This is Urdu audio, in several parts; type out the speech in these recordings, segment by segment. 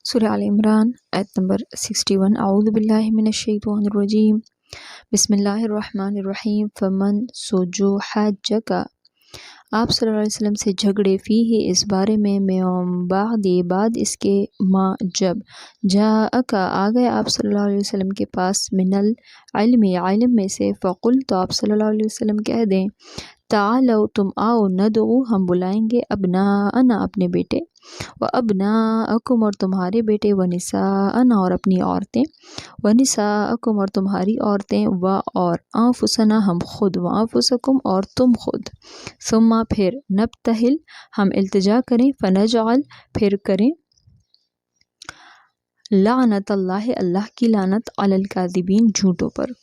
سورہ آل عمران آیت نمبر 61 اعوذ باللہ من الشیطان الرجیم بسم اللہ الرحمن الرحیم فمن سو جو حاجک آپ صلی اللہ علیہ وسلم سے جھگڑے فیہ اس بارے میں بعد اس کے ما جب جاءک آ گئے آپ صلی اللہ علیہ وسلم کے پاس من العلم علم میں سے فقل تو آپ صلی اللہ علیہ وسلم کہہ دیں تعالو تم آؤ ندعو ہم بلائیں گے ابناءنا اپنے بیٹے و ابناءکم اور تمہارے بیٹے و نساءنا اور اپنی عورتیں و نساءکم اور تمہاری عورتیں و اور انفسنا ہم خود و انفسکم اور تم خود ثم پھر نبتہل ہم التجا کریں فنجعل پھر کریں لعنت اللہ اللہ کی لعنت علی الکاذبین جھوٹوں پر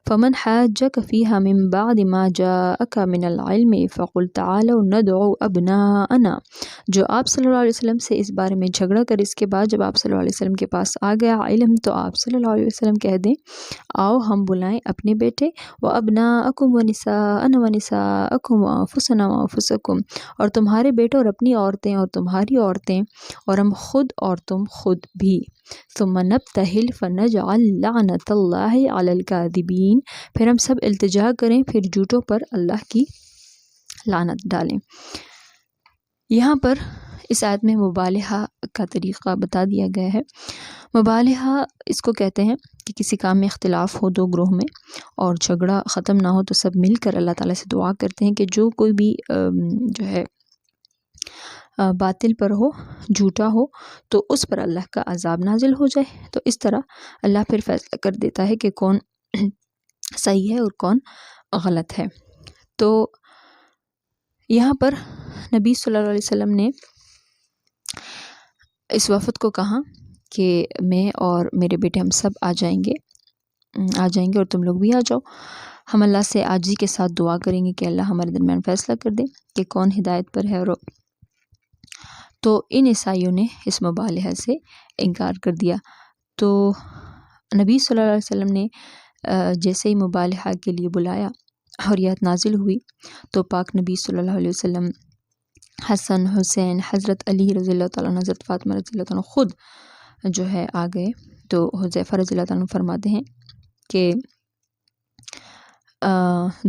فمن حاجک فیہا من بعد ما جاءک من العلم فقل تعالوا ندعو ابناءنا جو آپ صلی اللہ علیہ وسلم سے اس بارے میں جھگڑا کر اس کے بعد جب آپ صلی اللہ علیہ وسلم کے پاس آ گیا علم تو آپ صلی اللہ علیہ وسلم کہہ دیں آؤ ہم بلائیں اپنے بیٹے و ابناءکم و نساءنا و نساءکم و انفسنا و انفسکم اور تمہارے بیٹے اور اپنی عورتیں اور تمہاری عورتیں اور ہم خود اور تم خود بھی ثم نبتہل فنجعل لعنت اللہ علی الکاذبین پھر ہم سب التجا کریں پھر جھوٹوں پر اللہ کی لعنت ڈالیں۔ یہاں پر اس آیت میں مبالغہ کا طریقہ بتا دیا گیا ہے۔ مبالغہ اس کو کہتے ہیں کہ کسی کام میں اختلاف ہو دو گروہ میں اور جھگڑا ختم نہ ہو تو سب مل کر اللہ تعالیٰ سے دعا کرتے ہیں کہ جو کوئی بھی جو ہے باطل پر ہو جھوٹا ہو تو اس پر اللہ کا عذاب نازل ہو جائے، تو اس طرح اللہ پھر فیصلہ کر دیتا ہے کہ کون صحیح ہے اور کون غلط ہے۔ تو یہاں پر نبی صلی اللہ علیہ وسلم نے اس وفد کو کہا کہ میں اور میرے بیٹے ہم سب آ جائیں گے اور تم لوگ بھی آ جاؤ، ہم اللہ سے عاجزی کے ساتھ دعا کریں گے کہ اللہ ہمارے درمیان فیصلہ کر دے کہ کون ہدایت پر ہے۔ اور تو ان عیسائیوں نے اس مبالغہ سے انکار کر دیا، تو نبی صلی اللہ علیہ وسلم نے جیسے ہی مبالغہ کے لیے بلایا اور یہ آیت نازل ہوئی تو پاک نبی صلی اللہ علیہ وسلم حسن حسین حضرت علی رضی اللہ تعالیٰ عنہ حضرت فاطمہ رضی اللہ تعالیٰ عنہ خود جو ہے آ گئے۔ تو حذیفہ رضی اللہ تعالیٰ عنہ فرماتے ہیں کہ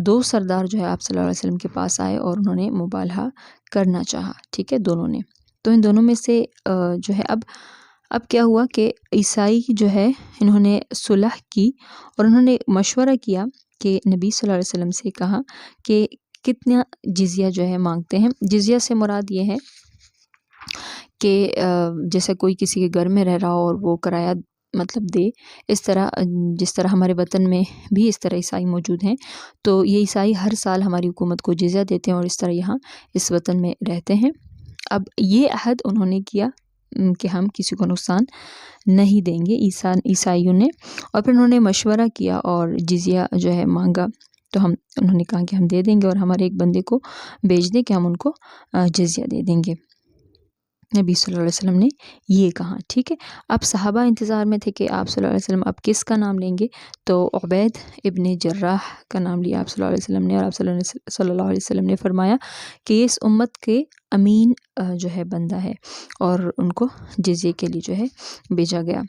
دو سردار جو ہے آپ صلی اللہ علیہ وسلم کے پاس آئے اور انہوں نے مبالغہ کرنا چاہا، ٹھیک ہے، دونوں نے، تو ان دونوں میں سے جو ہے اب کیا ہوا کہ عیسائی جو ہے انہوں نے صلح کی اور انہوں نے مشورہ کیا کہ نبی صلی اللہ علیہ وسلم سے کہا کہ کتنا جزیہ جو ہے مانگتے ہیں۔ جزیہ سے مراد یہ ہے کہ جیسے کوئی کسی کے گھر میں رہ رہا ہو اور وہ کرایہ مطلب دے، اس طرح جس طرح ہمارے وطن میں بھی اس طرح عیسائی موجود ہیں، تو یہ عیسائی ہر سال ہماری حکومت کو جزیہ دیتے ہیں اور اس طرح یہاں اس وطن میں رہتے ہیں۔ اب یہ عہد انہوں نے کیا کہ ہم کسی کو نقصان نہیں دیں گے عیسائیوں نے، اور پھر انہوں نے مشورہ کیا اور جزیہ جو ہے مانگا، تو انہوں نے کہا کہ ہم دے دیں گے اور ہمارے ایک بندے کو بھیج دیں کہ ہم ان کو جزیہ دے دیں گے۔ نبی صلی اللہ علیہ وسلم نے یہ کہا، ٹھیک ہے۔ اب صحابہ انتظار میں تھے کہ آپ صلی اللہ علیہ وسلم اب کس کا نام لیں گے، تو عبید ابن جراح کا نام لیا آپ صلی اللہ علیہ وسلم نے، اور آپ صلی اللہ علیہ وسلم نے فرمایا کہ یہ اس امت کے امین جو ہے بندہ ہے، اور ان کو جزیے کے لیے جو ہے بھیجا گیا۔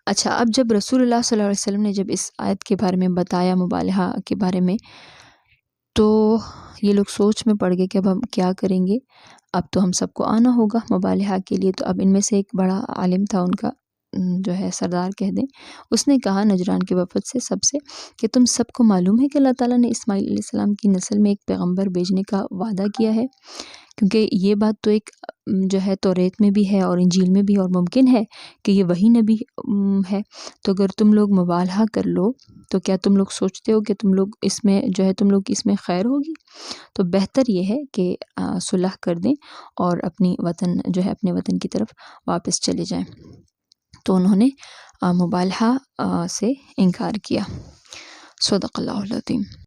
اچھا، اب جب رسول اللہ صلی اللہ علیہ وسلم نے جب اس آیت کے بارے میں بتایا مبالغہ کے بارے میں، تو یہ لوگ سوچ میں پڑ گئے کہ اب ہم کیا کریں گے، اب تو ہم سب کو آنا ہوگا مبالغہ کے لیے۔ تو اب ان میں سے ایک بڑا عالم تھا، ان کا جو ہے سردار کہہ دیں، اس نے کہا نجران کے وفد سے سب سے کہ تم سب کو معلوم ہے کہ اللہ تعالیٰ نے اسماعیل علیہ السلام کی نسل میں ایک پیغمبر بھیجنے کا وعدہ کیا ہے، کیونکہ یہ بات تو ایک جو ہے توریت میں بھی ہے اور انجیل میں بھی، اور ممکن ہے کہ یہ وہی نبی ہے۔ تو اگر تم لوگ مبالغہ کر لو تو کیا تم لوگ سوچتے ہو کہ تم لوگ اس میں خیر ہوگی؟ تو بہتر یہ ہے کہ صلح کر دیں اور اپنے وطن کی طرف واپس چلے جائیں۔ تو انہوں نے مبالغہ سے انکار کیا۔ صدق اللہ العظیم۔